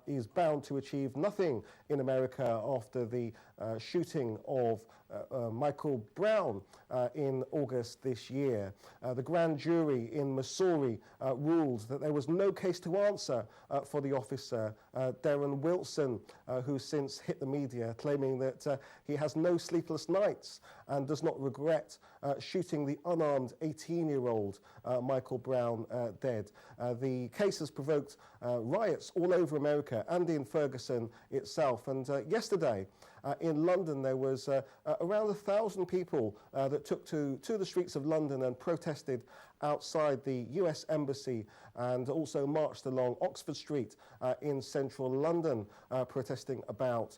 is bound to achieve nothing in America after the shooting of Michael Brown in August this year. The grand jury in Missouri ruled that there was no case to answer for the officer, Darren Wilson, who since hit the media claiming that he has no sleepless nights and does not regret shooting the unarmed 18-year-old Michael Brown dead. The case has provoked riots all over America and in Ferguson itself. And yesterday in London there was around 1,000 people that took to the streets of London and protested outside the US Embassy and also marched along Oxford Street in central London, protesting about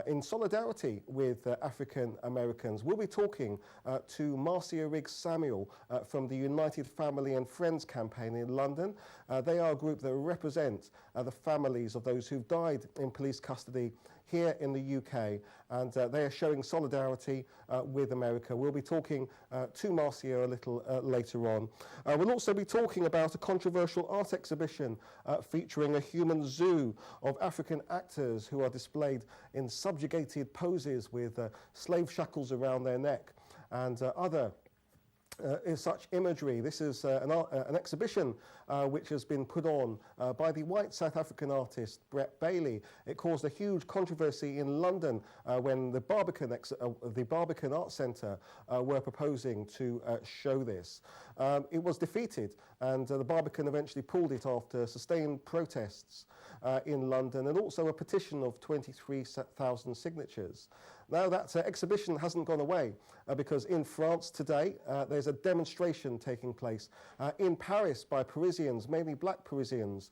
in solidarity with African Americans. We'll be talking to Marcia Rigg-Samuel from the United Family and Friends campaign in London. They are a group that represent the families of those who've died in police custody here in the UK, and they are showing solidarity with America. We'll be talking to Marcia a little later on. We'll also be talking about a controversial art exhibition featuring a human zoo of African actors who are displayed in subjugated poses with slave shackles around their neck and other such imagery. This is an exhibition which has been put on by the white South African artist Brett Bailey. It caused a huge controversy in London when the Barbican Art Centre were proposing to show this. It was defeated, and the Barbican eventually pulled it after sustained protests in London and also a petition of 23,000 signatures. Now that exhibition hasn't gone away because in France today there's a demonstration taking place in Paris by Parisians, mainly black Parisians,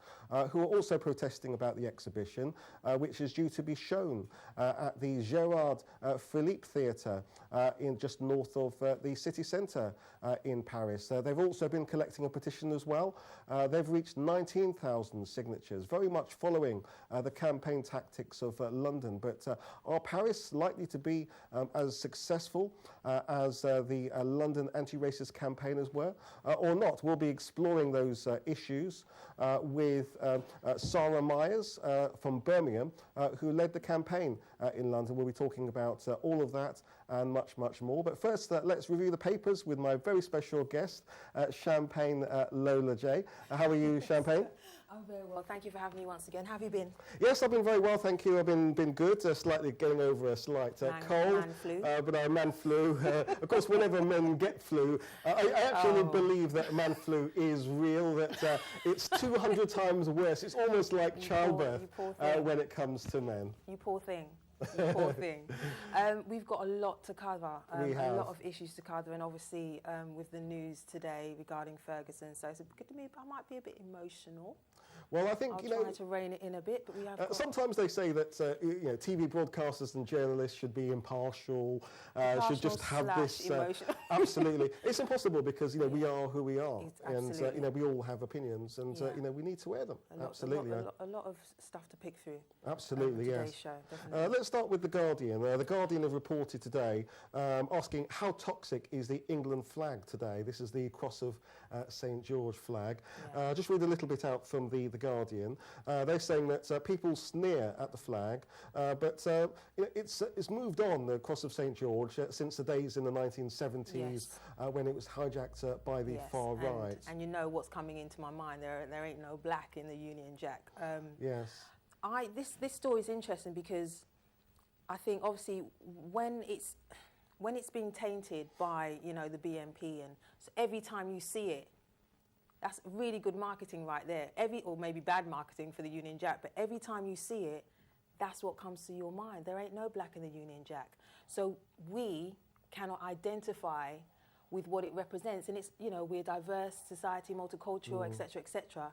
who are also protesting about the exhibition, which is due to be shown at the Gérard Philippe Theatre in just north of the city centre in Paris. They've also been collecting a petition as well. They've reached 19,000 signatures, very much following the campaign tactics of London. But are Paris likely to be as successful as the London anti-racist campaigners were or not? We'll be exploring those issues with Sarah Myers from Birmingham, who led the campaign in London. We'll be talking about all of that and much, much more. But first, let's review the papers with my very special guest, Champagne Lola Jaye. How are you, Champagne? I'm very well. Thank you for having me once again. How have you been? Yes, I've been very well, thank you. I've been good, slightly getting over a slight cold. Man flu. But man flu. Of course, whenever men get flu, I actually believe that man flu is real, that it's 200 times worse. It's almost like childbirth when it comes to men. You poor thing. You poor thing. We've got a lot to cover, a lot of issues to cover, and obviously with the news today regarding Ferguson, so it's good to me. I might be a bit emotional. Well, I think, I'll try to rein it in a bit, but we have sometimes they say that TV broadcasters and journalists should be impartial, should just have this. Absolutely, it's impossible because we are who we are, and we all have opinions, and we need to wear them. Absolutely, a lot of stuff to pick through. Absolutely, today's show, definitely. Let's start with The Guardian. The Guardian have reported today asking how toxic is the England flag today. This is the Cross of St George flag. Just read a little bit out from the Guardian. They're saying that people sneer at the flag, but it's moved on, the Cross of St George, since the days in the 1970s when it was hijacked by the far right. And you know what's coming into my mind, there ain't no black in the Union Jack. Yes. This story is interesting because I think obviously when it's being tainted by the BNP, and so every time you see it, that's really good marketing right there. Or maybe bad marketing for the Union Jack, but every time you see it, that's what comes to your mind. There ain't no black in the Union Jack. So we cannot identify with what it represents, and it's we're a diverse society, multicultural, etc., etc.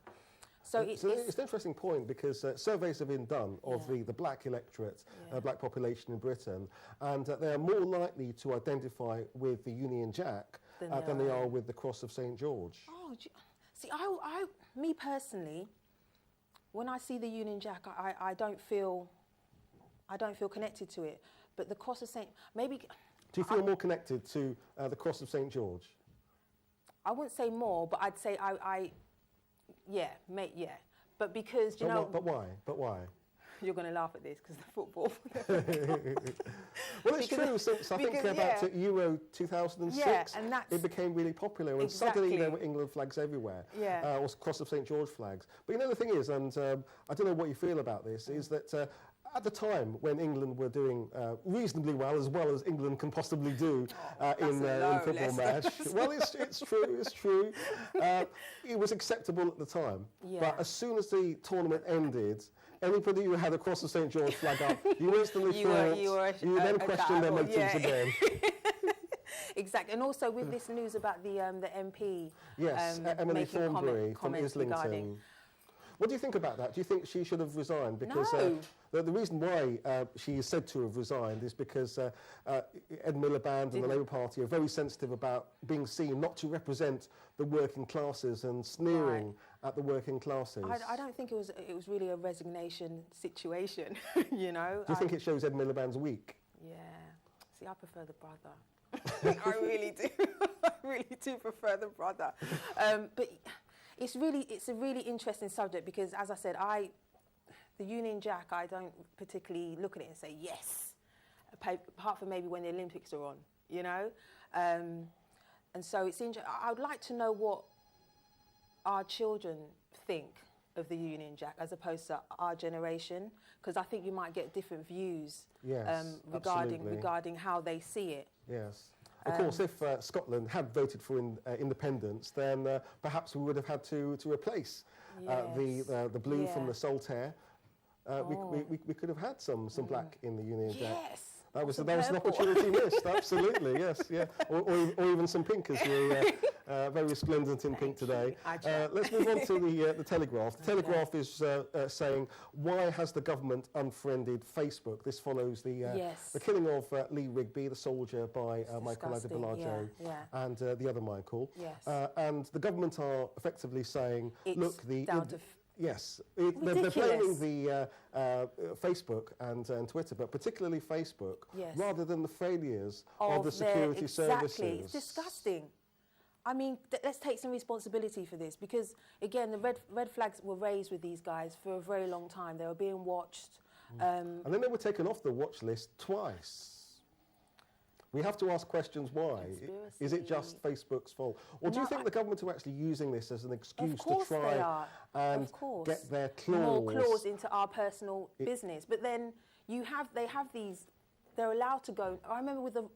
So it's an interesting point because surveys have been done of the black electorate, black population in Britain, and they are more likely to identify with the Union Jack than they are with the Cross of St George. Oh, see, me personally, when I see the Union Jack, I don't feel connected to it. But the Cross of St. maybe. Do you feel more connected to the Cross of St I wouldn't say more, but I'd say yeah. But because, you know... But why? But why? You're going to laugh at this because the football. Well, it's true. Since I think about Euro 2006, and it became really popular, and suddenly there were England flags everywhere, or Cross of St George flags. But you know the thing is, and I don't know what you feel about this, is that at the time when England were doing reasonably well as England can possibly do in football match. Well, it's true. It was acceptable at the time, but as soon as the tournament ended, anybody who had a Cross of St George flag up, you instantly you then questioned their motives again. Exactly, and also with this news about the MP, Emily Thornberry from Islington. What do you think about that? Do you think she should have resigned? Because the reason why she is said to have resigned is because Ed Miliband and the Labour Party are very sensitive about being seen not to represent the working classes and sneering at the working classes. I don't think it was really a resignation situation, you know. Do you think it shows Ed Miliband's weak? Yeah. See, I prefer the brother. I really do. I really do prefer the brother. But it's a really interesting subject because, as I said, the Union Jack, I don't particularly look at it and say yes, apart from maybe when the Olympics are on, you know. And so it's interesting. I would like to know what our children think of the Union Jack as opposed to our generation, because I think you might get different views regarding how they see it. Yes. Of course, if Scotland had voted for independence, then perhaps we would have had to replace the blue from the Saltaire. We could have had some black in the Union Jack. Yes. That was an opportunity missed. Absolutely, yes, or even some pink, as you're very resplendent in pink today. Let's move on to the Telegraph. The Telegraph is saying, why has the government unfriended Facebook? This follows the killing of Lee Rigby, the soldier, by Michael Adebolajo and the other Michael. Yes. And the government are effectively saying, look, Yes, they're blaming the Facebook and Twitter, but particularly Facebook, rather than the failures of the security services. It's disgusting. I mean, let's take some responsibility for this because, again, the red flags were raised with these guys for a very long time. They were being watched. And then they were taken off the watch list twice. We have to ask questions why. Is it just Facebook's fault? Or do you think the government are actually using this as an excuse to try and get their claws into our personal business? But then they have these, they're allowed to go. I remember with the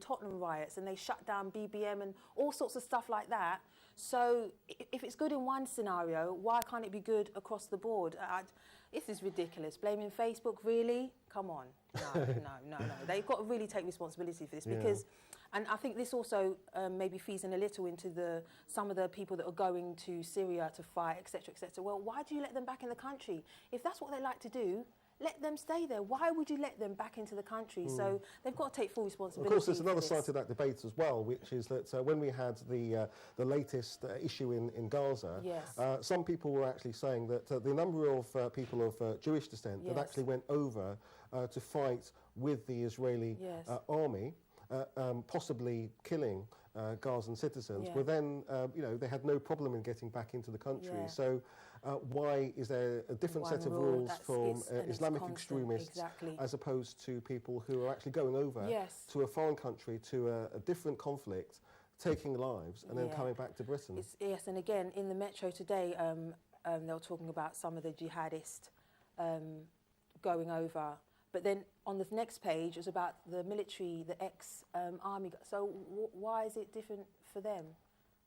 Tottenham riots and they shut down BBM and all sorts of stuff like that. So if it's good in one scenario, why can't it be good across the board? This is ridiculous. Blaming Facebook, really? Come on. No. They've got to really take responsibility for this because, and I think this also maybe feeds in a little into some of the people that are going to Syria to fight, etc., etc. Well, why do you let them back in the country? If that's what they like to do, let them stay there. Why would you let them back into the country? So they've got to take full responsibility. Of course, there's another side to that debate as well, which is that when we had the latest issue in Gaza, some people were actually saying that the number of people of Jewish descent that actually went over to fight with the Israeli army, possibly killing Gazan citizens, were then, they had no problem in getting back into the country. So why is there a different set of rules from Islamic extremists as opposed to people who are actually going over to a foreign country, to a different conflict, taking lives and then coming back to Britain? Yes, and again, in the Metro today, they were talking about some of the jihadists going over. But then on the next page, it was about the military, the ex-army. So why is it different for them?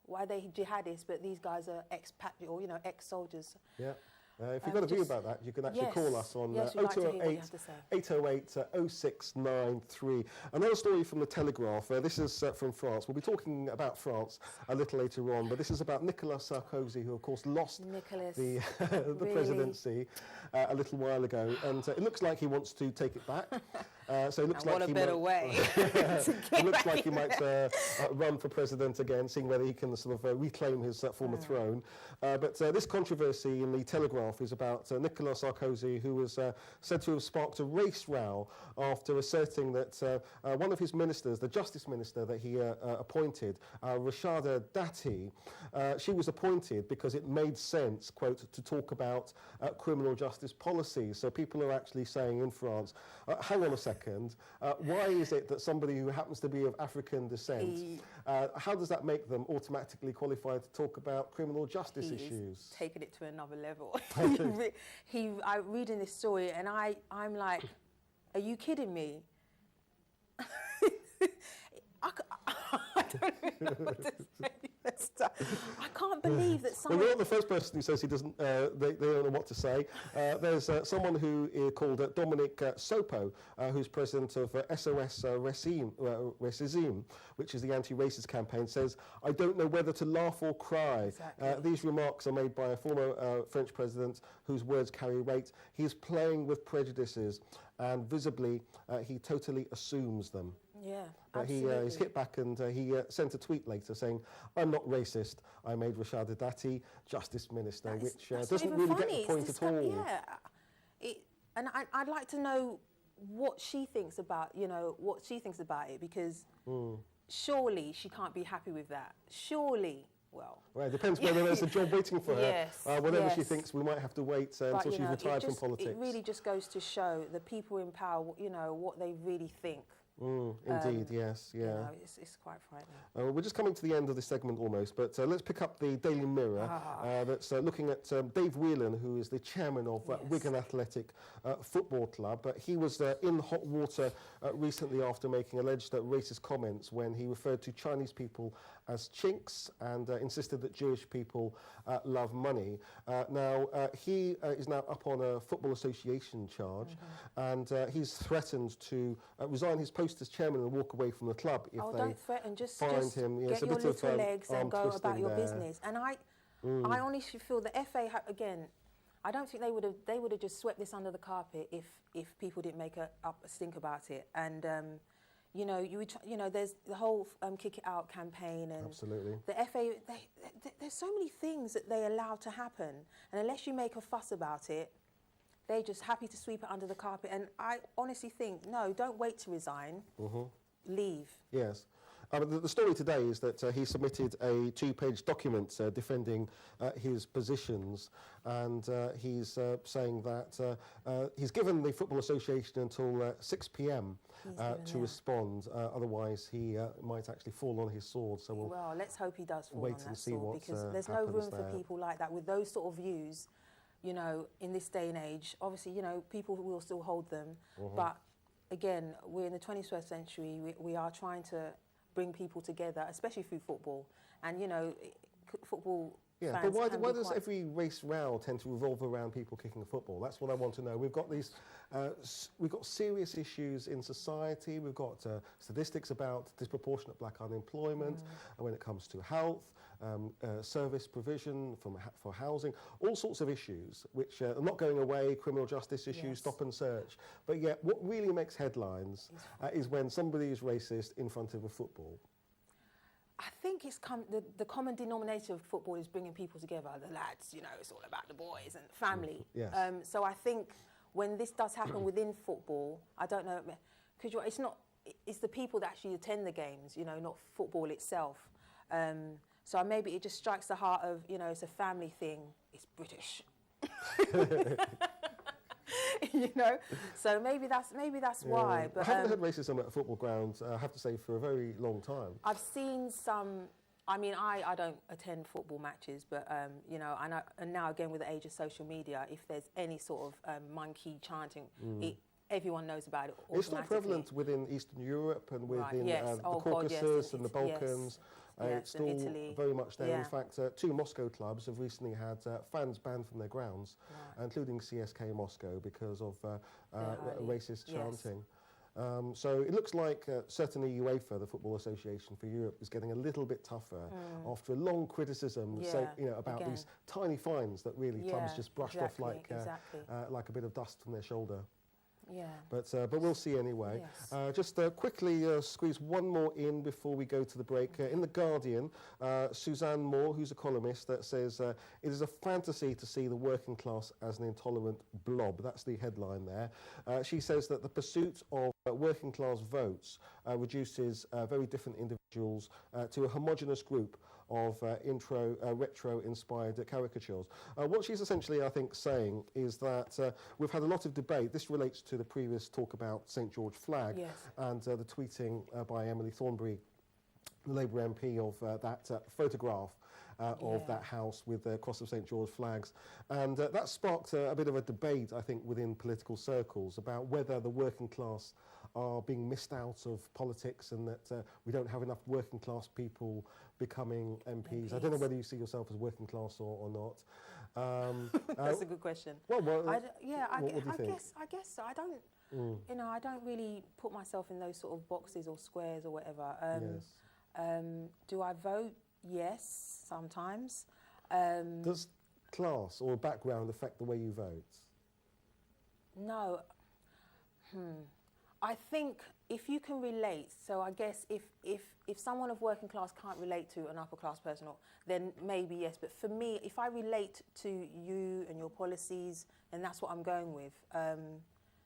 Why are they jihadists, but these guys are ex-patriot or, ex-soldiers? Yeah. If you've got a view about that, you can actually call us on 0808-0693. Another story from the Telegraph. This is from France. We'll be talking about France a little later on, but this is about Nicolas Sarkozy, who, of course, lost the presidency a little while ago, and it looks like he wants to take it back. So it looks like what a better way. It looks like he might run for president again, seeing whether he can sort of reclaim his former throne. But this controversy in the Telegraph paragraph is about Nicolas Sarkozy, who was said to have sparked a race row after asserting that one of his ministers, the Justice Minister that he appointed, Rashada Dati, she was appointed because it made sense, quote, to talk about criminal justice policies. So people are actually saying in France, hang on a second, why is it that somebody who happens to be of African descent, how does that make them automatically qualified to talk about criminal justice issues? Taking it to another level. I'm reading this story and I'm like, are you kidding me? I don't know what to say. I can't believe that someone... Well, you're not the first person who says he doesn't, they don't know what to say. There's someone who is called Dominic Sopo, who's president of SOS Racism, which is the anti-racist campaign, says, I don't know whether to laugh or cry. Exactly. These remarks are made by a former French president whose words carry weight. He is playing with prejudices and visibly he totally assumes them. Yeah, But absolutely. he's hit back and he sent a tweet later saying, I'm not racist, I made Rashada Dati Justice Minister, which doesn't really get the point at all. Yeah, and I'd like to know what she thinks about, it, because surely she can't be happy with that. Surely, well... Well, it depends whether there's a job waiting for her. Yes, whatever she thinks, we might have to wait until she's retired from politics. It really just goes to show the people in power, what they really think. Indeed, yes, yeah. It's quite frightening. We're just coming to the end of this segment almost, but let's pick up the Daily Mirror that's looking at Dave Whelan, who is the chairman of Wigan Athletic Football Club. He was in hot water recently after making alleged racist comments when he referred to Chinese people as chinks and insisted that Jewish people love money. Now, he is now up on a Football Association charge, and he's threatened to resign his post as chairman and walk away from the club if they don't threaten, just find him. get your little legs and go about your business. And I honestly feel the FA, again, I don't think they would have just swept this under the carpet if people didn't make a stink about it. And there's the whole Kick It Out campaign, and absolutely. The FA, there's so many things that they allow to happen, and unless you make a fuss about it, they're just happy to sweep it under the carpet. And I honestly think, no, don't wait to resign. Leave. Yes. The story today is that he submitted a 2-page document defending his positions, and he's saying that he's given the Football Association until 6 p.m. to respond. Otherwise, he might actually fall on his sword. So well, let's hope he does fall wait on and that see sword, because there's no room for people like that with those sort of views. In this day and age, obviously, people will still hold them. But again, we're in the 21st century. We are trying to bring people together, especially through football. And, football Yeah, but why does every race row tend to revolve around people kicking a football? That's what I want to know. We've got these, we've got serious issues in society. We've got statistics about disproportionate black unemployment when it comes to health, service provision for housing, all sorts of issues which are not going away, criminal justice issues, stop and search. But yet what really makes headlines is when somebody is racist in front of a football. I think it's the common denominator of football is bringing people together. The lads, it's all about the boys and family. Yes. So I think when this does happen within football, I don't know, because it's the people that actually attend the games, not football itself. So maybe it just strikes the heart of, it's a family thing. It's British. So maybe that's why. But I haven't heard racism at a football ground, I have to say, for a very long time. I've seen some. I mean, I don't attend football matches, but and now again with the age of social media, if there's any sort of monkey chanting, everyone knows about it. It's not prevalent within Eastern Europe and within the Caucasus and the Balkans. It's still Italy. Very much there. In fact, 2 Moscow clubs have recently had fans banned from their grounds, including CSK Moscow, because of racist chanting. So it looks like certainly UEFA, the Football Association for Europe, is getting a little bit tougher after a long criticism about these tiny fines that really Trump's just brushed off like a bit of dust from their shoulder. Yeah. But we'll see anyway. Yes. Just quickly squeeze one more in before we go to the break. In The Guardian, Suzanne Moore, who's a columnist, that says, it is a fantasy to see the working class as an intolerant blob. That's the headline there. She says that the pursuit of working class votes reduces very different individuals to a homogenous group of retro-inspired caricatures. What she's essentially, I think, saying is that we've had a lot of debate. This relates to the previous talk about St George flag. Yes. And the tweeting by Emily Thornberry, the Labour MP, of that photograph of that house with the Cross of St George flags. And that sparked a bit of a debate, I think, within political circles about whether the working class are being missed out of politics and that we don't have enough working class people becoming MPs. I don't know whether you see yourself as working class or not. That's a good question. Well, I guess so. I don't, you know, I don't really put myself in those sort of boxes or squares or whatever. Yes. Do I vote? Yes, sometimes. Does class or background affect the way you vote? No. I think if you can relate, so I guess if someone of working class can't relate to an upper class person, then maybe yes. But for me, if I relate to you and your policies, then that's what I'm going with.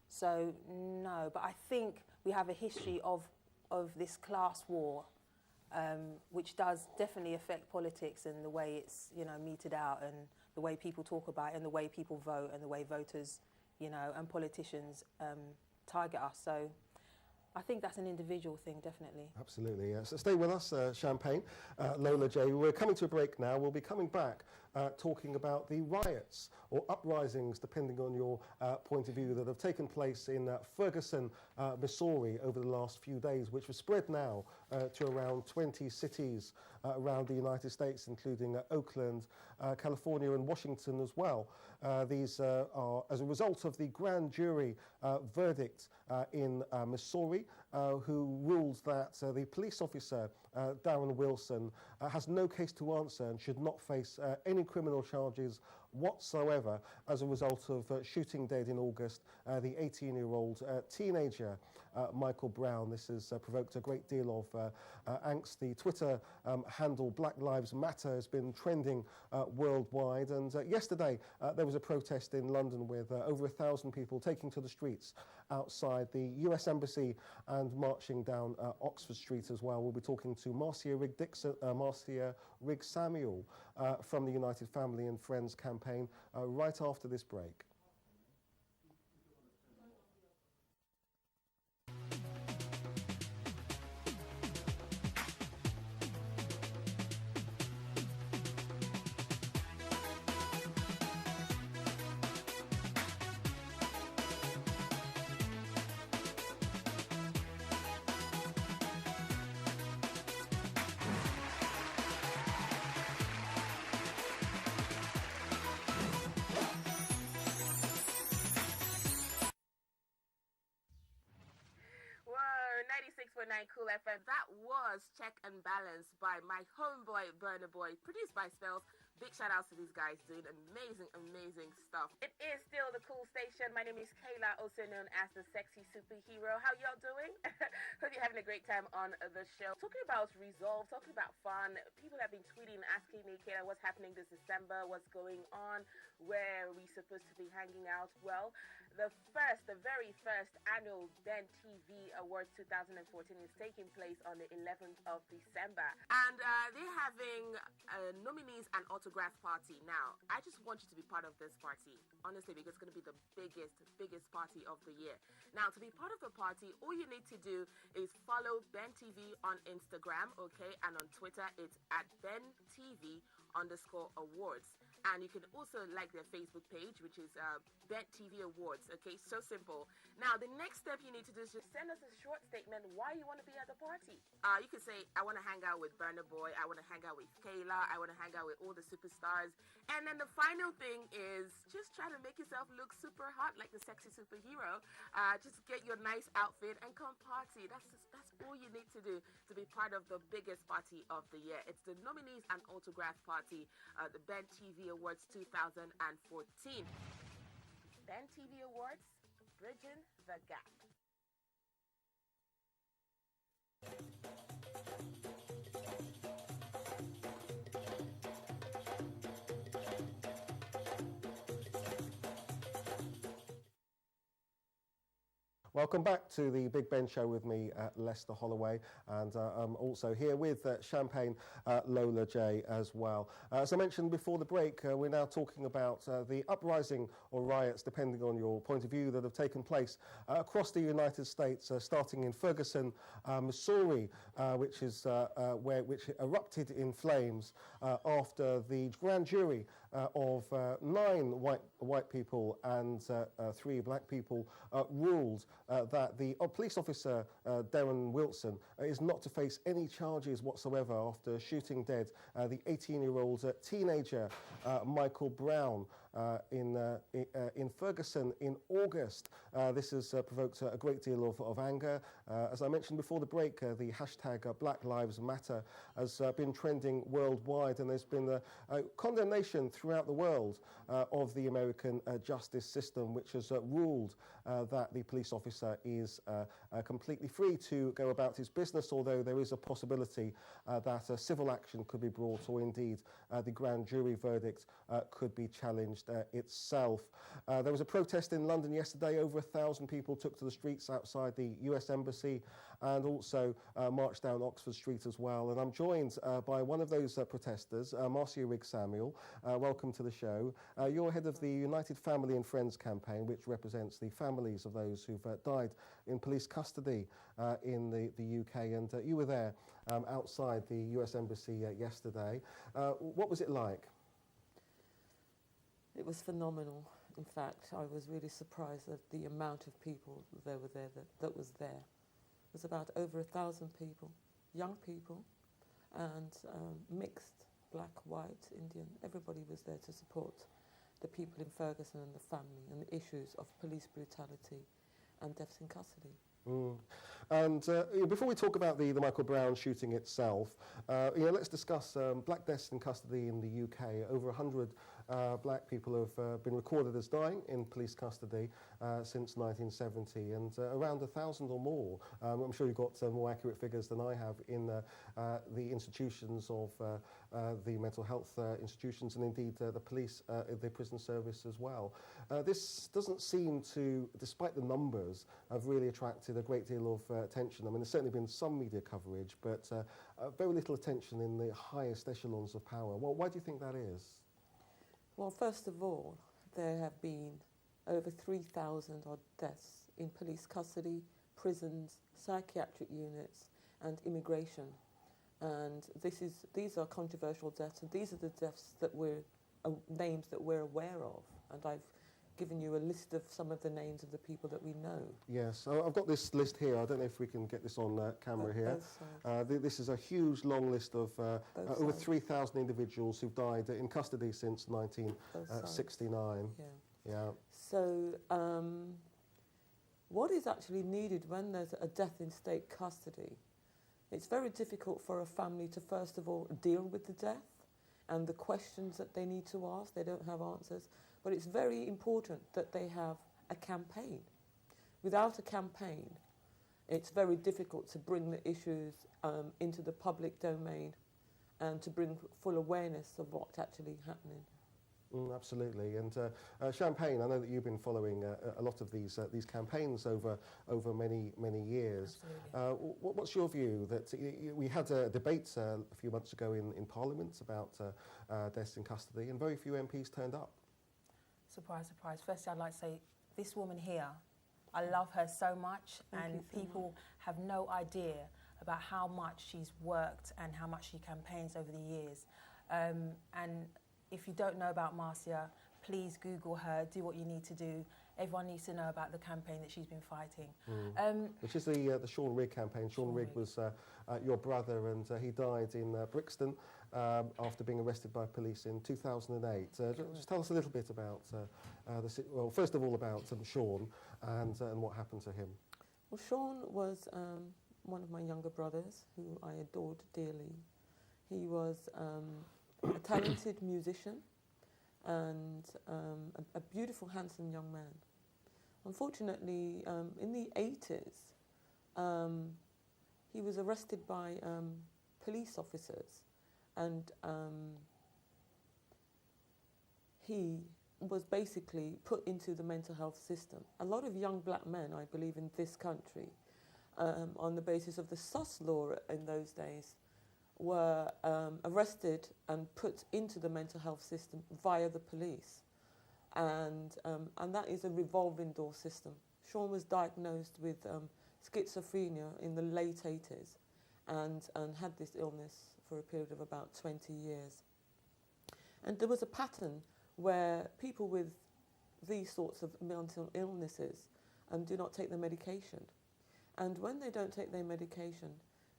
So no, but I think we have a history of this class war, which does definitely affect politics and the way it's, you know, meted out and the way people talk about it and the way people vote and the way voters, you know, and politicians target us. So I think that's an individual thing, definitely. Absolutely. So stay with us, Champagne, Lola, Jaye. We're coming to a break now. We'll be coming back talking about the riots or uprisings, depending on your point of view, that have taken place in Ferguson, Missouri over the last few days, which have spread now to around 20 cities around the United States, including Oakland, California and Washington as well. These are as a result of the grand jury verdict in Missouri, who ruled that the police officer, Darren Wilson, has no case to answer and should not face any criminal charges whatsoever as a result of shooting dead in August the 18-year-old teenager, Michael Brown. This has provoked a great deal of angst. The Twitter handle Black Lives Matter has been trending worldwide, and yesterday there was a protest in London with over 1,000 people taking to the streets outside the US Embassy and marching down Oxford Street as well. We'll be talking to Marcia Rigg-Samuel from the United Family and Friends campaign right after this break. Cool FM. That was Check and Balance by my homeboy Burner Boy, produced by Spells. Big shout outs to these guys doing amazing stuff. It is still the cool station. My name is Kayla, also known as the sexy superhero. How y'all doing? Hope you're having a great time on the show. Talking about resolve, talking about fun. People have been tweeting, asking me, Kayla, what's happening this December? What's going on? Where are we supposed to be hanging out? Well, the very first annual Ben TV Awards 2014 is taking place on the 11th of December. And they're having nominees and autograph party. Now, I just want you to be part of this party, honestly, because it's going to be the biggest party of the year. Now, to be part of the party, all you need to do is follow Ben TV on Instagram, okay? And on Twitter, it's at BenTV_awards. And you can also like their Facebook page, which is Bet TV Awards. Okay, so simple. Now, the next step you need to do is just send us a short statement why you want to be at the party. You can say, I want to hang out with Burner Boy. I want to hang out with Kayla. I want to hang out with all the superstars. And then the final thing is just try to make yourself look super hot like the sexy superhero. Just get your nice outfit and come party. That's all you need to do to be part of the biggest party of the year. It's the nominees and autograph party, the Ben TV Awards 2014. Ben TV Awards, Bridging the Gap. Welcome back to the Big Ben Show with me, Lester Holloway, and I'm also here with Champagne Lola Jaye as well. As I mentioned before the break, we're now talking about the uprising or riots, depending on your point of view, that have taken place across the United States, starting in Ferguson, Missouri, which which erupted in flames after the grand jury of 9 white people and 3 black people ruled that the police officer, Darren Wilson, is not to face any charges whatsoever after shooting dead the 18-year-old teenager, Michael Brown, in Ferguson in August. This has provoked a great deal of anger. As I mentioned before the break, the hashtag Black Lives Matter has been trending worldwide, and there's been a condemnation throughout the world of the American justice system, which has ruled that the police officer is completely free to go about his business, although there is a possibility that a civil action could be brought, or indeed the grand jury verdict could be challenged itself. There was a protest in London yesterday. Over 1,000 people took to the streets outside the US Embassy, and also marched down Oxford Street as well. And I'm joined by one of those protesters, Marcia Rigg-Samuel. Welcome to the show. You're head of the United Family and Friends campaign, which represents the families of those who've died in police custody in the UK, and you were there outside the US Embassy yesterday. What was it like? It was phenomenal. In fact, I was really surprised at the amount of people that was there. It was about over 1,000 people, young people, and mixed, black, white, Indian. Everybody was there to support the people in Ferguson and the family and the issues of police brutality and deaths in custody. Mm. And before we talk about the Michael Brown shooting itself, let's discuss black deaths in custody in the UK. Over 100 black people have been recorded as dying in police custody since 1970, and around 1,000 or more. I'm sure you've got more accurate figures than I have in the institutions of the mental health institutions, and indeed the police, the prison service as well. This doesn't seem to, despite the numbers, have really attracted a great deal of attention. I mean, there's certainly been some media coverage, but very little attention in the highest echelons of power. Well, why do you think that is? Well, first of all, there have been over 3,000 odd deaths in police custody, prisons, psychiatric units, and immigration. And these are controversial deaths, and these are the deaths that names that we're aware of. And I've given you a list of some of the names of the people that we know. Yes, I've got this list here. I don't know if we can get this on camera here. This is a huge long list of over 3,000 individuals who've died in custody since 1969. Yeah. So what is actually needed when there's a death in state custody? It's very difficult for a family to first of all deal with the death and the questions that they need to ask. They don't have answers. But it's very important that they have a campaign. Without a campaign, it's very difficult to bring the issues into the public domain and to bring full awareness of what's actually happening. Absolutely. And Champagne, I know that you've been following a lot of these campaigns over many years. What's your view? That we had a debate a few months ago in Parliament about deaths in custody, and very few MPs turned up. Surprise, surprise. Firstly, I'd like to say, this woman here, I love her so much, and people have no idea about how much she's worked and how much she campaigns over the years. And if you don't know about Marcia, please Google her, do what you need to do. Everyone needs to know about the campaign that she's been fighting. Which is the Sean Rigg campaign. Sean Rigg was your brother, and he died in Brixton after being arrested by police in 2008. Just tell us a little bit about, well, first of all about Sean and what happened to him. Well, Sean was one of my younger brothers who I adored dearly. He was a talented musician and a beautiful, handsome young man. Unfortunately, in the 80s, he was arrested by police officers, and he was basically put into the mental health system. A lot of young black men, I believe, in this country, on the basis of the SOS law in those days, were arrested and put into the mental health system via the police. And that is a revolving door system. Sean was diagnosed with schizophrenia in the late 80s and had this illness for a period of about 20 years. And there was a pattern where people with these sorts of mental illnesses do not take their medication. And when they don't take their medication,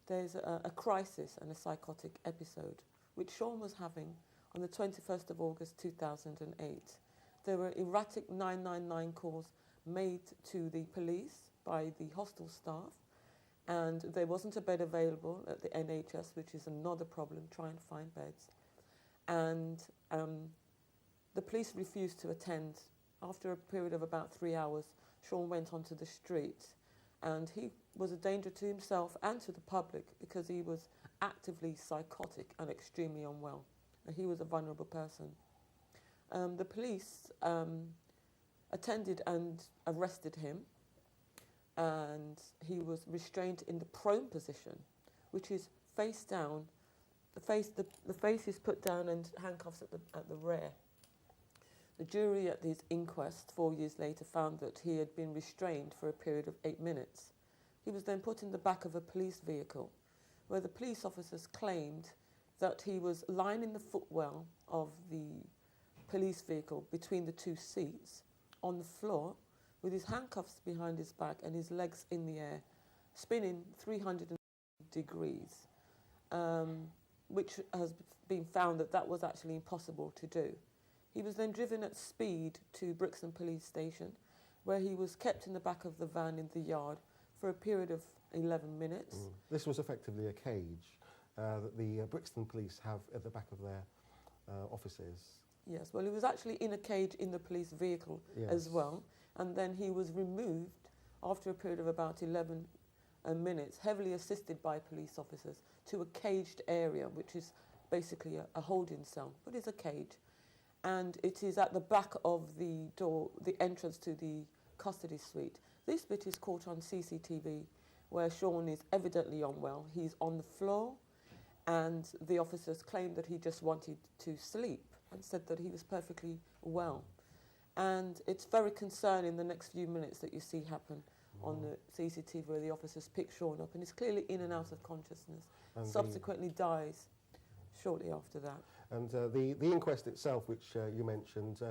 there's a crisis and a psychotic episode, which Sean was having on the 21st of August 2008. There were erratic 999 calls made to the police by the hostel staff, and there wasn't a bed available at the NHS, which is another problem, trying to find beds. And the police refused to attend. After a period of about 3 hours, Sean went onto the street, and he was a danger to himself and to the public because he was actively psychotic and extremely unwell, and he was a vulnerable person. The police attended and arrested him, and he was restrained in the prone position, which is face down. The face is put down and handcuffs at the rear. The jury at this inquest 4 years later found that he had been restrained for a period of 8 minutes. He was then put in the back of a police vehicle, where the police officers claimed that he was lying in the footwell of the police vehicle between the two seats on the floor with his handcuffs behind his back and his legs in the air, spinning 300 degrees, which has been found that was actually impossible to do. He was then driven at speed to Brixton Police Station, where he was kept in the back of the van in the yard for a period of 11 minutes. This was effectively a cage that the Brixton police have at the back of their offices. Yes, well, he was actually in a cage in the police vehicle as well, and then he was removed after a period of about 11 minutes, heavily assisted by police officers, to a caged area, which is basically a holding cell, but it's a cage. And it is at the back of the door, the entrance to the custody suite. This bit is caught on CCTV, where Sean is evidently unwell. He's on the floor, and the officers claimed that he just wanted to sleep and said that he was perfectly well. And it's very concerning the next few minutes that you see happen on the CCTV, where the officers pick Sean up, and he's clearly in and out of consciousness. And subsequently dies shortly after that. And the inquest itself, which you mentioned,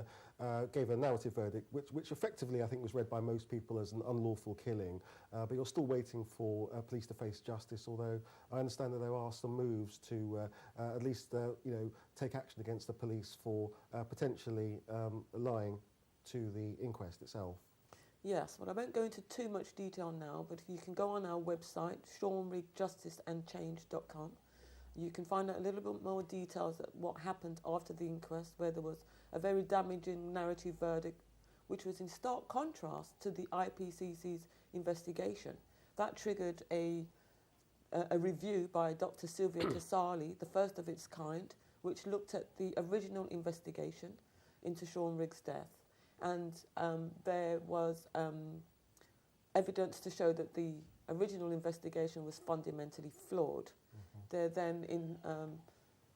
gave a narrative verdict, which effectively I think was read by most people as an unlawful killing. But you're still waiting for police to face justice, although I understand that there are some moves to at least take action against the police for potentially lying to the inquest itself. Yes, well, I won't go into too much detail now, but you can go on our website, SeanRigg-JusticeAndChange.com. You can find out a little bit more details of what happened after the inquest, where there was a very damaging narrative verdict, which was in stark contrast to the IPCC's investigation. That triggered a review by Dr. Sylvia Casali, the first of its kind, which looked at the original investigation into Sean Rigg's death. And there was evidence to show that the original investigation was fundamentally flawed. There then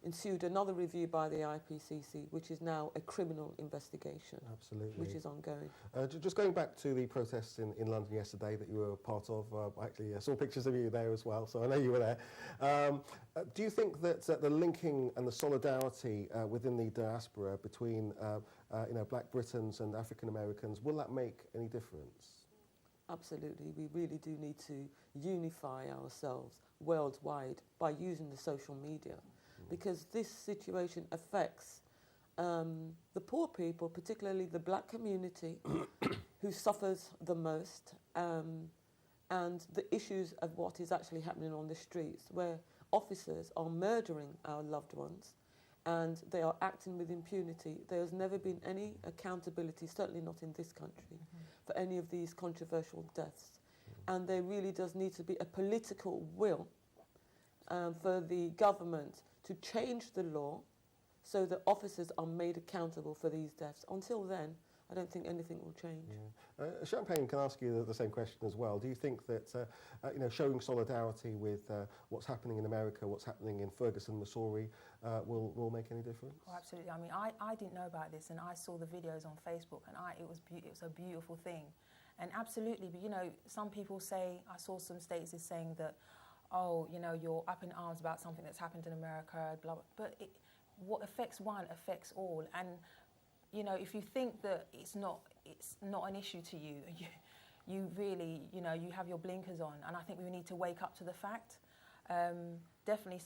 ensued another review by the IPCC, which is now a criminal investigation. Absolutely. Which is ongoing. Just going back to the protests in London yesterday that you were part of, actually I saw pictures of you there as well, so I know you were there. Do you think that the linking and the solidarity within the diaspora between Black Britons and African Americans, will that make any difference? Absolutely. We really do need to unify ourselves worldwide by using the social media, because this situation affects the poor people, particularly the black community, who suffers the most, and the issues of what is actually happening on the streets, where officers are murdering our loved ones and they are acting with impunity. There has never been any accountability, certainly not in this country, for any of these controversial deaths. And there really does need to be a political will for the government to change the law so that officers are made accountable for these deaths. Until then, I don't think anything will change. Yeah. Champagne can ask you the same question as well. Do you think that showing solidarity with what's happening in America, what's happening in Ferguson, Missouri, will make any difference? Oh, absolutely. I mean, I didn't know about this, and I saw the videos on Facebook, and it was a beautiful thing. And absolutely, but some people say, I saw some statuses saying that, oh, you're up in arms about something that's happened in America, blah, blah. But what affects one affects all. And, if you think that it's not an issue to you, you really, you have your blinkers on. And I think we need to wake up to the fact. Definitely,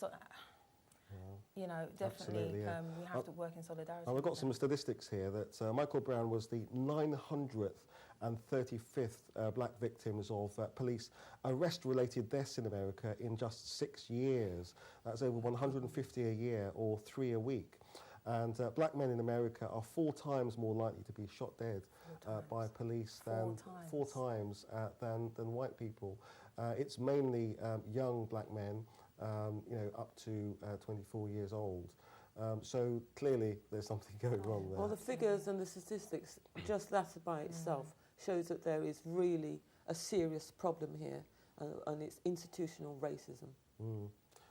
definitely, yeah. we have to work in solidarity. We've got some statistics here that Michael Brown was the 900th and 35th black victims of police arrest-related deaths in America in just 6 years. That's over 150 a year, or 3 a week. And black men in America are 4 times more likely to be shot dead by police than white people. It's mainly young black men, up to 24 years old. So clearly there's something going wrong there. Well, the figures and the statistics, just that by itself, shows that there is really a serious problem here, and it's institutional racism.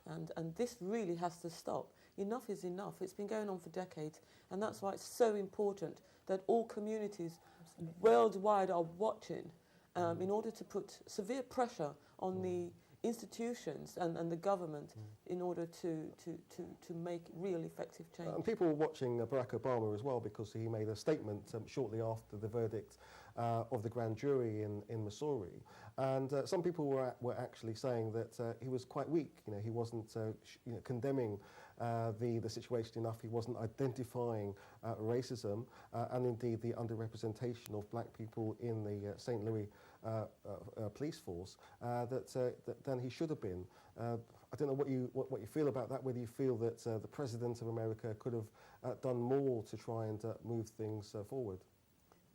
And this really has to stop. Enough is enough. It's been going on for decades, and that's why it's so important that all communities worldwide are watching in order to put severe pressure on the institutions and the government in order to make real effective change. And people were watching Barack Obama as well, because he made a statement shortly after the verdict of the grand jury in Missouri. And some people were actually saying that he was quite weak. He wasn't condemning the situation enough. He wasn't identifying racism and indeed the underrepresentation of black people in the St. Louis police force than he should have been. I don't know what you feel about that, whether you feel that the President of America could have done more to try and move things forward.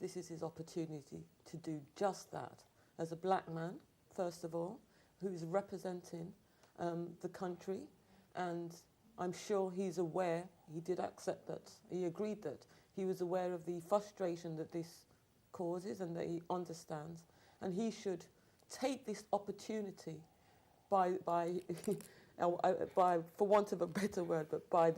This is his opportunity to do just that, as a black man, first of all, who's representing the country. And I'm sure he's aware, he did accept that, he agreed that he was aware of the frustration that this causes and that he understands. And he should take this opportunity by for want of a better word, but by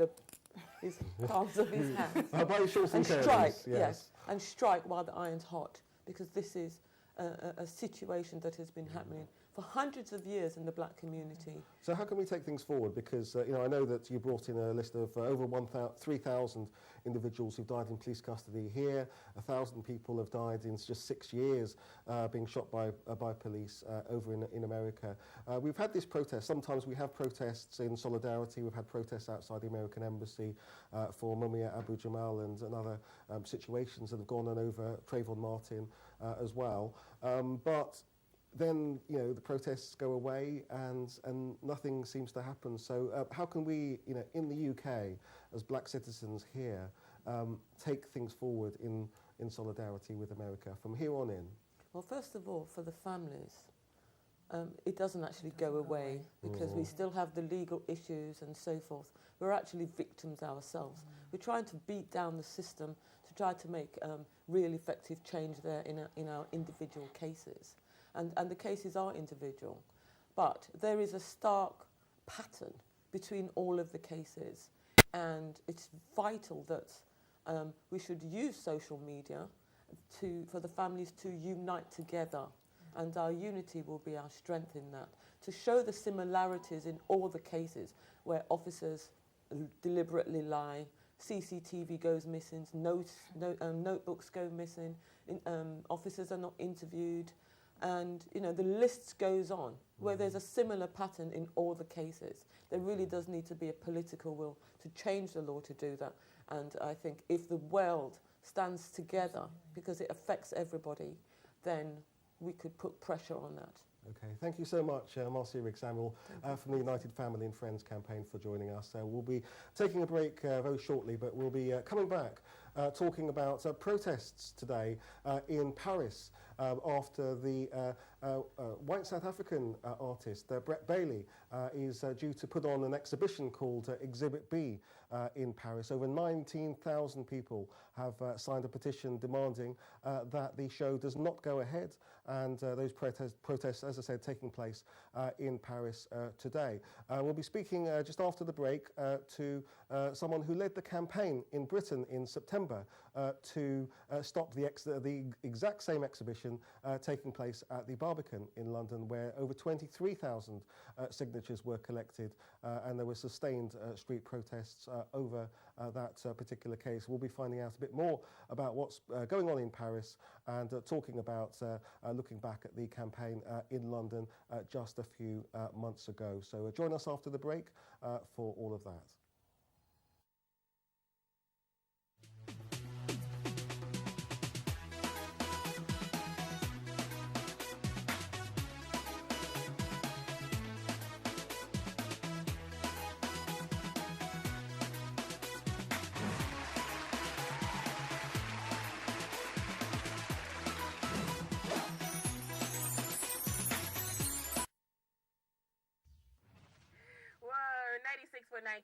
his palms of his hands. By his shorts and strike, curlies, yes. And strike while the iron's hot, because this is a situation that has been happening for hundreds of years in the black community. So how can we take things forward? Because I know that you brought in a list of over 3,000 individuals who've died in police custody here. 1,000 people have died in just 6 years being shot by police over in America. We've had this protest. Sometimes we have protests in solidarity. We've had protests outside the American embassy for Mumia Abu Jamal and other situations that have gone on over Trayvon Martin as well. But then the protests go away and nothing seems to happen. So how can we, in the UK, as black citizens here, take things forward in solidarity with America from here on in? Well, first of all, for the families, it doesn't actually go away, because we still have the legal issues and so forth. We're actually victims ourselves. We're trying to beat down the system to try to make real effective change there in our individual cases. And the cases are individual. But there is a stark pattern between all of the cases. And it's vital that we should use social media for the families to unite together. And our unity will be our strength in that. To show the similarities in all the cases where officers deliberately lie, CCTV goes missing, notebooks go missing, officers are not interviewed. And, the list goes on, where there's a similar pattern in all the cases. There really does need to be a political will to change the law to do that. And I think if the world stands together, because it affects everybody, then we could put pressure on that. Okay, thank you so much, Marcia Rigg-Samuel from the United Family and Friends campaign for joining us. We'll be taking a break very shortly, but we'll be coming back talking about protests today in Paris after the white South African artist Brett Bailey is due to put on an exhibition called Exhibit B in Paris. Over 19,000 people have signed a petition demanding that the show does not go ahead, and those protests, as I said, taking place in Paris today. We'll be speaking just after the break to someone who led the campaign in Britain in September to stop the exact same exhibition taking place at the Barbican in London, where over 23,000 signatures were collected, and there were sustained street protests over that particular case. We'll be finding out a bit more about what's going on in Paris and talking about looking back at the campaign in London just a few months ago. So join us after the break for all of that.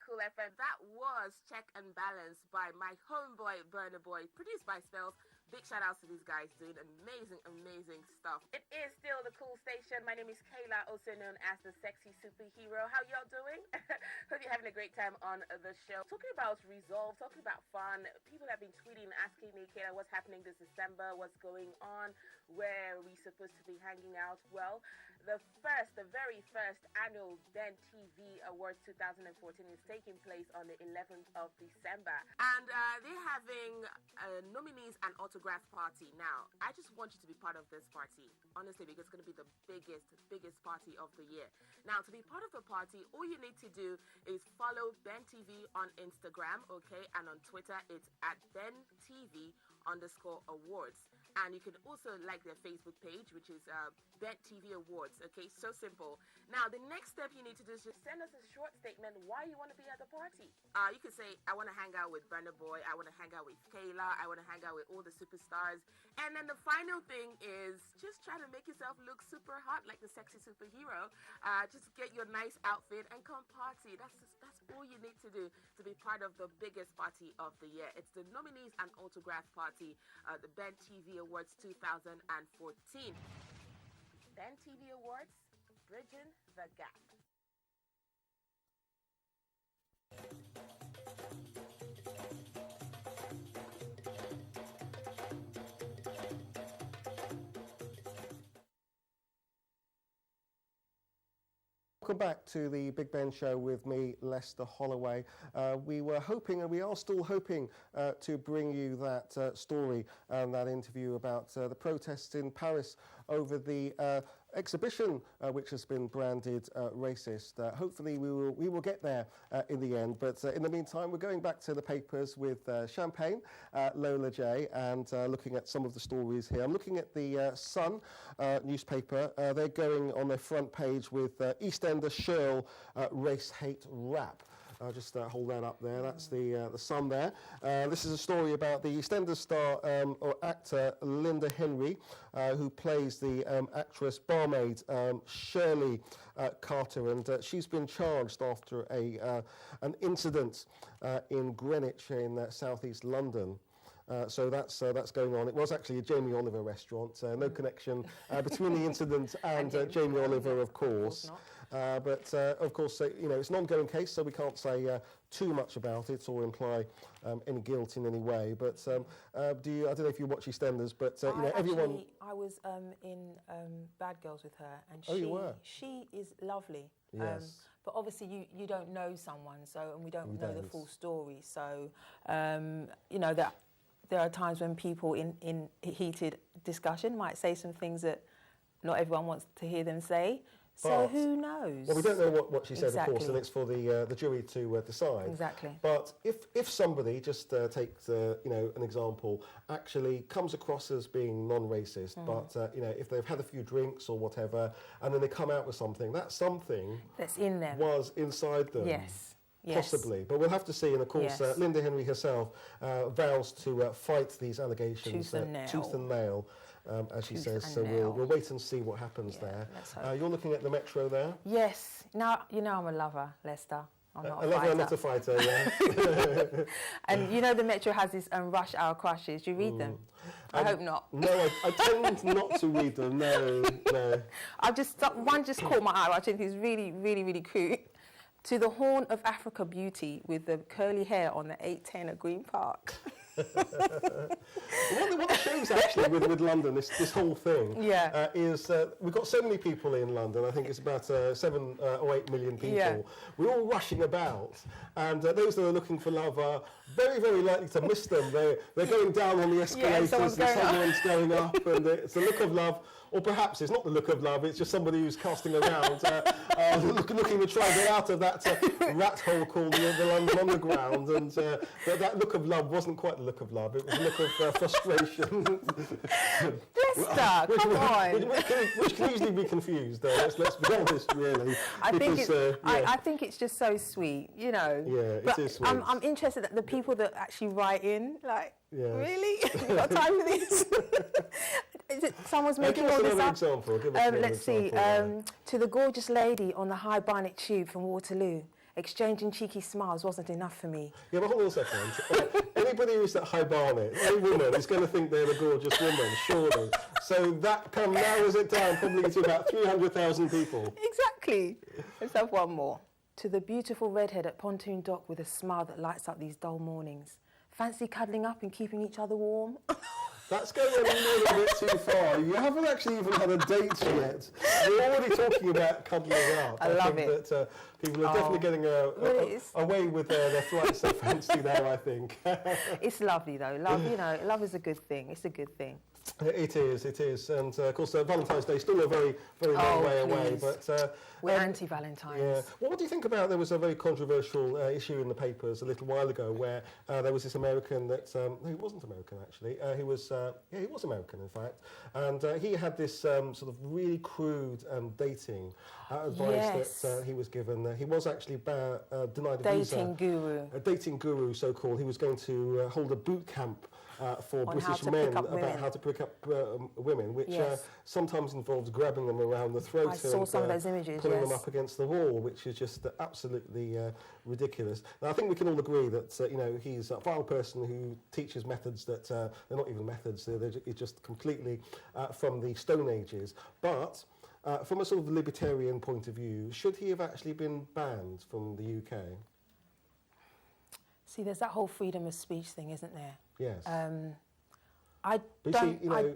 Cool FM. That was Check and Balance by my homeboy Burner Boy, produced by Spells. Big shout outs to these guys doing amazing stuff. It is still the cool station. My name is Kayla, also known as the sexy superhero. How y'all doing? Hope you're having a great time on the show. Talking about resolve, talking about fun. People have been tweeting, asking me, Kayla, what's happening this December? What's going on? Where are we supposed to be hanging out? Well, the very first annual Ben TV Awards 2014 is taking place on the 11th of December. And they're having nominees and autograph party. Now, I just want you to be part of this party, honestly, because it's going to be the biggest party of the year. Now, to be part of the party, all you need to do is follow Ben TV on Instagram, okay? And on Twitter, it's at BenTV_awards. And you can also like their Facebook page, which is Ben TV Awards. Okay, so simple. Now, the next step you need to do is just send us a short statement why you want to be at the party. You can say, I want to hang out with Burner Boy. I want to hang out with Kayla. I want to hang out with all the superstars. And then the final thing is just try to make yourself look super hot like the sexy superhero. Just get your nice outfit and come party. That's all you need to do to be part of the biggest party of the year. It's the nominees and autograph party, the Ben TV Awards 2014. Ben TV Awards, bridging the gap. Welcome back to the Big Ben Show with me, Lester Holloway. We were hoping, and we are still hoping, to bring you that story and that interview about the protests in Paris over the exhibition which has been branded racist. Hopefully we will get there in the end, but in the meantime we're going back to the papers with Champagne, Lola, Jaye, and looking at some of the stories here. I'm looking at the Sun newspaper. They're going on their front page with EastEnder Shirl race hate rap. I'll just hold that up there. That's the Sun there. This is a story about the EastEnders star or actor Linda Henry, who plays the actress barmaid Shirley Carter, and she's been charged after an incident in Greenwich in southeast London. So that's going on. It was actually a Jamie Oliver restaurant. No connection between the incident and Jamie Oliver, of course. But of course, it's an ongoing case, so we can't say too much about it or imply any guilt in any way. But I don't know if you watch EastEnders, but everyone. I was in Bad Girls with her, and you were? She is lovely. Yes. But obviously, you don't know someone, and we don't know the full story. So that. There are times when people in heated discussion might say some things that not everyone wants to hear them say. So who knows? Well, we don't know what she said, of course, and it's for the jury to decide. Exactly. But if somebody, just takes an example, actually comes across as being non-racist, but if they've had a few drinks or whatever, and then they come out with something, that something that's in them was inside them. Yes. Possibly, but we'll have to see. And of course, Linda Henry herself vows to fight these allegations tooth and nail. as she Tooth says. and So nail. we'll wait and see what happens Yeah, there. let's hope. You're looking at the Metro there. Yes. Now, you know I'm a lover, Lester. I'm not A a lover, fighter. not a fighter, yeah. And you know the Metro has this rush hour crushes. Do you read them? I hope not. No, I tend not to read them, no. One just caught my eye, which I think is really, really, really cute. To the Horn of Africa beauty with the curly hair on the 810 at Green Park. What it shows actually with London, this whole thing, Yeah. is we've got so many people in London. I think it's about 7 or 8 million people. Yeah. We're all rushing about, and those that are looking for love are very, very likely to miss them. They're going down on the escalators, someone's and going up. someone's going up, and it's the look of love. Or perhaps it's not the look of love, it's just somebody who's casting around, looking to try and get out of that rat hole called the London Underground. And but that look of love wasn't quite the look of love, it was a look of frustration. Lester, come on. Which can easily be confused, let's be honest, really. I think it's just so sweet, you know. Yeah, but it is sweet. I'm interested that the people that actually write in, like, Yes. really? You got time for this? Is it someone's making all this up? Example. Give us another Let's see. example, To the gorgeous lady on the High Barnet tube from Waterloo, exchanging cheeky smiles wasn't enough for me. Yeah, but hold on a second. Anybody who's at High Barnet, any woman is going to think they're a gorgeous woman, surely. So that narrows it down probably to about 300,000 people. Exactly. Let's have one more. To the beautiful redhead at Pontoon Dock with a smile that lights up these dull mornings. Fancy cuddling up and keeping each other warm? That's going a little bit too far. You haven't actually even had a date yet. You're already talking about cuddling up. I love think it. That people are definitely getting away with their flights of fancy now, I think. It's lovely though. Love, you know, love is a good thing. It's a good thing. It is. And of course, Valentine's Day is still a very, very long way away. But we're anti-Valentine's. Yeah. Well, what do you think about, there was a very controversial issue in the papers a little while ago where there was this American that, he wasn't American actually, he was American in fact, and he had this sort of really crude dating advice that he was given. He was actually denied a visa. Dating guru. A dating guru, so-called. He was going to hold a boot camp for On British men about how to pick up women, which sometimes involves grabbing them around the throat. I saw some of those images, pulling them up against the wall, which is just absolutely ridiculous. Now, I think we can all agree that he's a vile person who teaches methods that they're not even methods; they're just completely from the Stone Ages. But from a sort of libertarian point of view, should he have actually been banned from the UK? See, there's that whole freedom of speech thing, isn't there? Yes.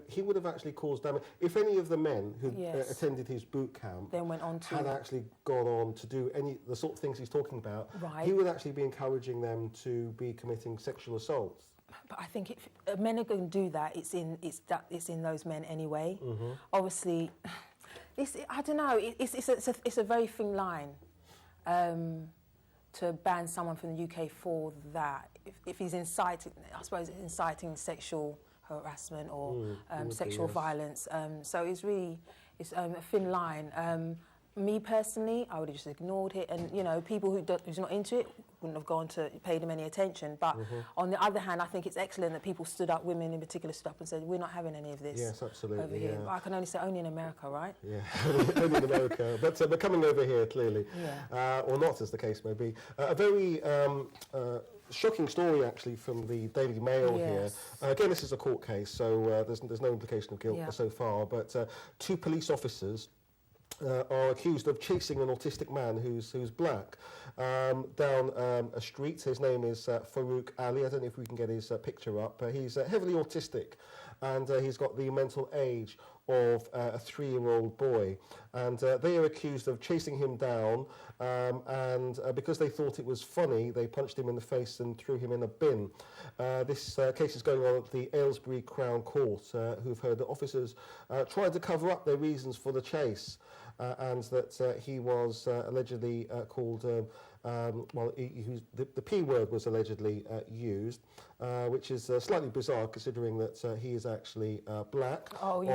He would have actually caused damage. If any of the men who attended his boot camp then went on to had actually gone on to do the sort of things he's talking about, right, he would actually be encouraging them to be committing sexual assaults. But I think if men are going to do that, it's in those men anyway. Mm-hmm. Obviously, I don't know. It's a very thin line to ban someone from the UK for that. If he's inciting, I suppose, inciting sexual harassment or sexual violence. So it's a thin line. Me personally, I would have just ignored it, and people who's not into it wouldn't have gone to paid him any attention. But on the other hand, I think it's excellent that people stood up, women in particular stood up and said, we're not having any of this. Yes, absolutely. Over here. Yeah. I can only say only in America, right? Yeah, only in America. But coming over here, clearly, or not, as the case may be. A very shocking story, actually, from the Daily Mail here. Again, this is a court case, so there's no implication of guilt so far. But 2 police officers are accused of chasing an autistic man who's black down a street. His name is Farouk Ali. I don't know if we can get his picture up. He's heavily autistic, and he's got the mental age of a 3-year-old boy. And they are accused of chasing him down, and because they thought it was funny, they punched him in the face and threw him in a bin. This case is going on at the Aylesbury Crown Court, who've heard that officers tried to cover up their reasons for the chase, and that he was allegedly called, the P word was allegedly used, which is slightly bizarre considering that he is actually black, of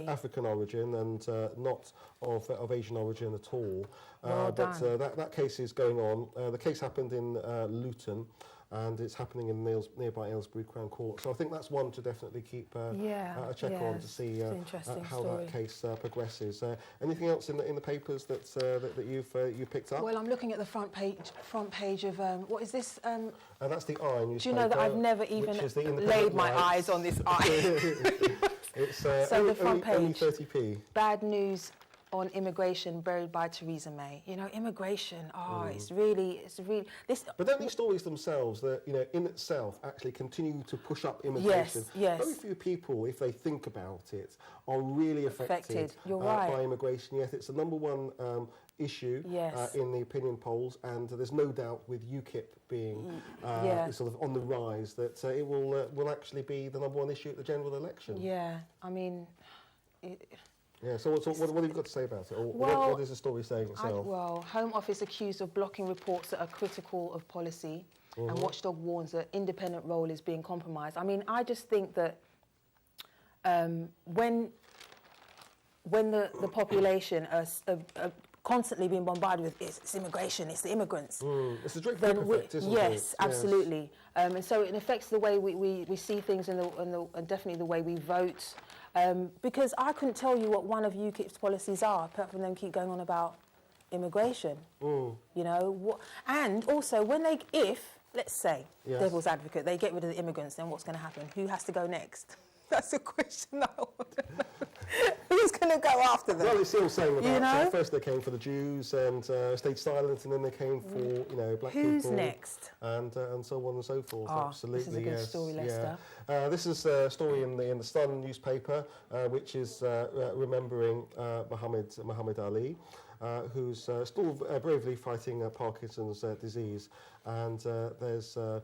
African origin, and not of Asian origin at all. Well but that case is going on. The case happened in Luton. and it's happening in nearby Aylesbury Crown Court. So I think that's one to definitely keep a check on to see how that case progresses. Anything else in the papers that you've picked up? Well, I'm looking at the front page of what is this? That's the Eye newspaper. Do you know that I've never even laid my eyes on this Eye? It's so the front page, only 30p. Bad news on immigration buried by Theresa May. You know, immigration, it's really this. But don't these stories themselves, that in itself actually continue to push up immigration? Yes. Very few people, if they think about it, are really affected You're right. by immigration. Yet it's the number one issue in the opinion polls, and there's no doubt with UKIP being sort of on the rise that it will actually be the number one issue at the general election. Yeah, I mean. So what have you got to say about it? Or what is the story saying itself? Home Office accused of blocking reports that are critical of policy, and Watchdog warns that independent role is being compromised. I mean, I just think that when the population are constantly being bombarded with it's immigration, it's the immigrants. It's a drip effect, isn't it? Yes, absolutely. And so it affects the way we see things and definitely the way we vote. Because I couldn't tell you what one of UKIP's policies are, apart from them keep going on about immigration. And also let's say, devil's advocate, they get rid of the immigrants, then what's going to happen? Who has to go next? That's a question I want to know. Who's going to go after them? Well, it's still saying about first they came for the Jews and stayed silent, and then they came for black people. Who's next? And so on and so forth. Absolutely, this is a good story, Lester. This is a story in the Sun newspaper, which is remembering Muhammad Ali, who's still bravely fighting Parkinson's disease, and there's a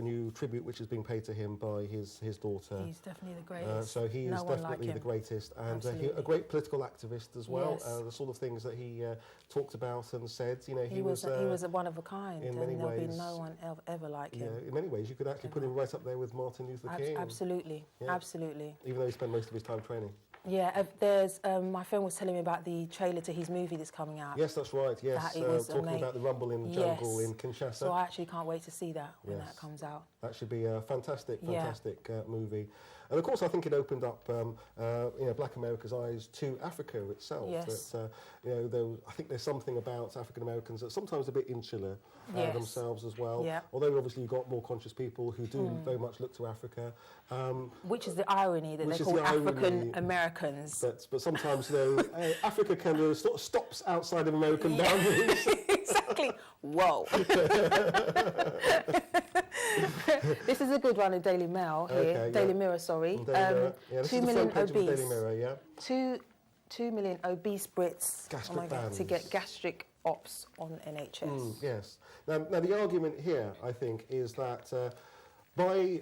new tribute which is being paid to him by his daughter. He's definitely the greatest. So he is definitely the greatest, and a great political activist as well. Yes. The sort of things that he talked about and said. He was a one of a kind, in many ways. There'll be no one ever like him. In many ways, you could actually put him right up there with Martin Luther King. Absolutely, absolutely. Even though he spent most of his time training. Yeah, there's my friend was telling me about the trailer to his movie that's coming out. Yes, that's right. Yes, talking about the rumble in the jungle in Kinshasa. So I actually can't wait to see that when that comes out. That should be a fantastic movie. And of course, I think it opened up, Black America's eyes to Africa itself. Yes. That, I think there's something about African Americans that sometimes a bit insular themselves as well. Yeah. Although obviously you've got more conscious people who do very much look to Africa. Which is the irony that they're called African Americans. But sometimes Africa kind of sort of stops outside of American boundaries. Exactly. Whoa. This is a good one in Daily Mail here. Daily Mirror, sorry. Daily Mirror. 2 million obese. Daily Mirror, 2 million obese Brits to get gastric ops on NHS. Yes. Now the argument here, I think, is that by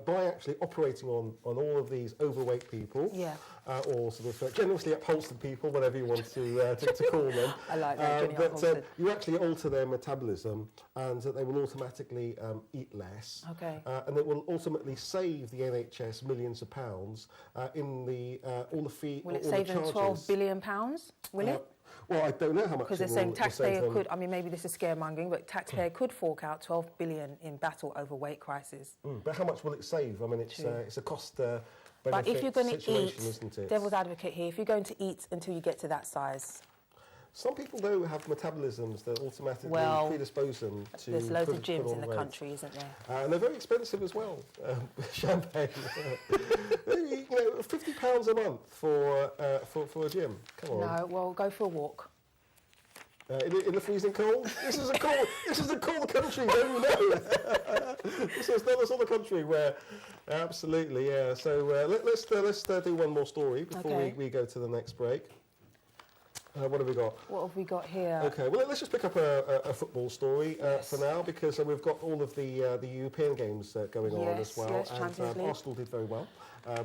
by actually operating on all of these overweight people, or sort of generously upholstered people, whatever you want to call them. I like that, you actually alter their metabolism, and that they will automatically eat less. Okay. And it will ultimately save the NHS millions of pounds in all the fee. Will it save them £12 billion? Will it? Well, I don't know how much. Because they're saying taxpayer could. I mean, maybe this is scaremongering, but taxpayer could fork out $12 billion in battle over weight crisis. But how much will it save? I mean, it's a cost. But if you're going to eat, isn't it? devil's advocate here, if you're going to eat until you get to that size. Some people, though, have metabolisms that automatically predispose them to. There's loads of gyms in the country, isn't there? And they're very expensive as well. Champagne, £50 a month for a gym. Come on. No, well, go for a walk. In the freezing cold. This is a cold country, don't you know? This is not a country where, absolutely, yeah. So let's do one more story before we go to the next break. What have we got? What have we got here? Okay, well, let's just pick up a football story for now, because we've got all of the European games going on as well. Yes, and Arsenal did very well.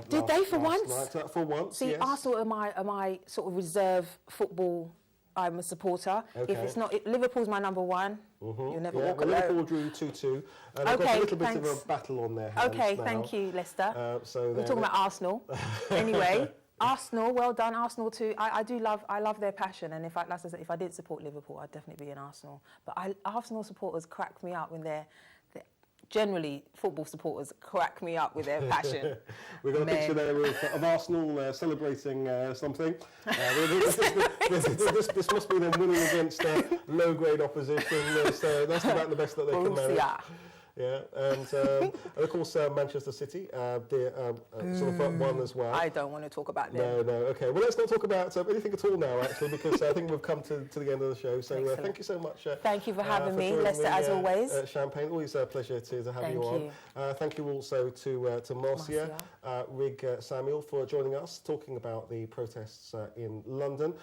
Did they for once? Night, for once, See, yes. Arsenal are my sort of reserve football. I'm a supporter. Okay. If it's not, Liverpool's my number one. You'll never walk alone. Liverpool drew 2-2. And they've got a little bit of a battle on their hands now. Thank you, Lester. So we're talking about Arsenal. Anyway, Arsenal, well done, Arsenal too. I love their passion, and if I didn't support Liverpool, I'd definitely be an Arsenal. But Arsenal supporters crack me up when generally football supporters crack me up with their passion. We've got a picture there of Arsenal celebrating something. This must be them winning against low-grade opposition. That's about the best that they can manage. Yeah, and of course Manchester City, sort of won as well. I don't want to talk about them. No, okay. Well, let's not talk about anything at all now, actually, because I think we've come to the end of the show. So thank you so much. Thank you for having me, Lester, as always. Champagne, always a pleasure to have you on. Thank you also to Marcia, Rigg-Samuel, for joining us, talking about the protests in London,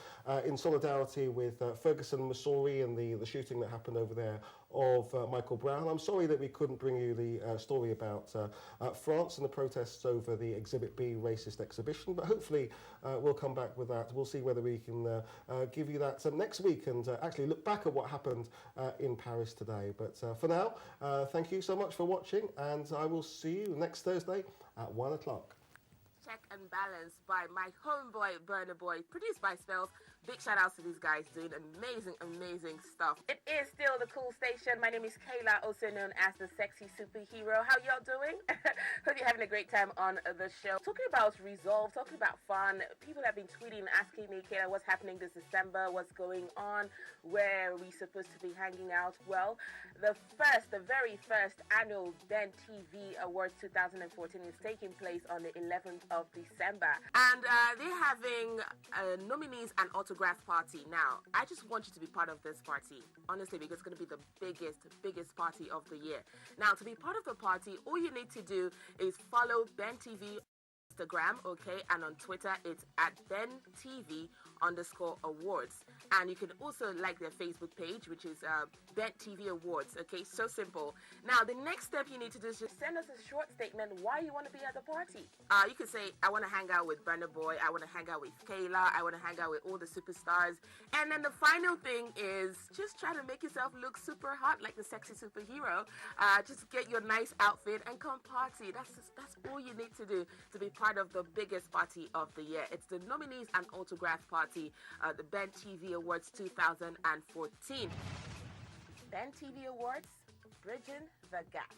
in solidarity with Ferguson, Missouri, and the shooting that happened over there of Michael Brown. I'm sorry that we couldn't bring you the story about France and the protests over the Exhibit B racist exhibition, but hopefully we'll come back with that. We'll see whether we can give you that next week and actually look back at what happened in Paris today. But for now, thank you so much for watching, and I will see you next Thursday at 1 o'clock. Check and Balance by my homeboy, Burner Boy, produced by Spells. Big shout outs to these guys doing amazing stuff. It is still the cool station. My name is Kayla, also known as the sexy superhero. How y'all doing? Hope you're having a great time on the show. Talking about resolve, talking about fun. People have been tweeting, asking me, Kayla, what's happening this December? What's going on? Where are we supposed to be hanging out? Well, the very first annual Ben TV Awards 2014 is taking place on the 11th of December. And they're having nominees and autograph party. Now, I just want you to be part of this party, honestly, because it's going to be the biggest party of the year. Now, to be part of the party, all you need to do is follow Ben TV Instagram, okay, and on Twitter it's at BenTV_awards, and you can also like their Facebook page, which is Ben TV Awards. Okay, so simple. Now the next step you need to do is just send us a short statement why you want to be at the party. You can say, I want to hang out with Burner Boy, I want to hang out with Kayla, I want to hang out with all the superstars, and then the final thing is just try to make yourself look super hot like the sexy superhero. Just get your nice outfit and come party. That's all you need to do to be part of the biggest party of the year. It's the nominees and autograph party, the Ben TV Awards 2014. Ben TV Awards, bridging the gap.